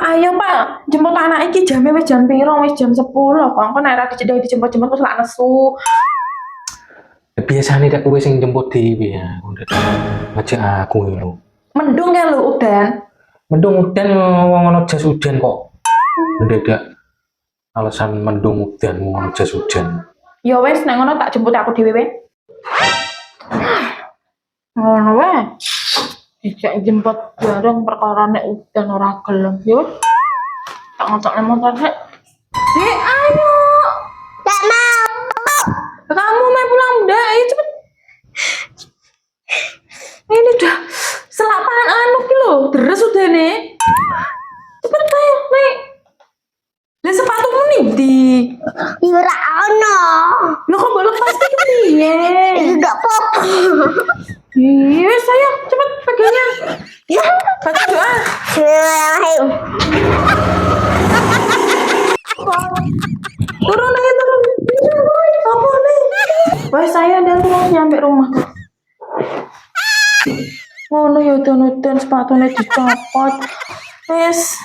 Ayo Pak, jemput anak iki jamnya wis jam piro? Wis jam 10 kok. Engko nek ra dijemput terus lak nesu. Biasanya tak kowe sing jemput dhewe ya. Udah ngajak aku ngono. Mendung ya lu udan. Mendung udan wong ono jas hujan kok. Mendadak alasan mendung udan wong ono jas hujan. Ya wis nek ngono tak jemput aku dhewe wae. Ngono wae. Dijak jemput bareng perkara nek udan ora gelem. Yo. Tak ngocokne motor sik. Dek, ayo. Tak mau. Kamu mau pulang udah, ayo cepet. Ini udah selapan anu ki lho, deres udah nih. Cepet ayo, naik. Lah sepatumu nih di. Ora ono. Lo kok bolak pasti ke piye? Enggak apa-apa. Iya, sayang, cepet pegangnya. Ya, baca doa. Bismillahirrahmanirrahim. Turun aja turun. Apa nih? Wah, saya dan mau nyampe rumah kok. Ngono ya udan-udan sepatunya dicopot. Wes.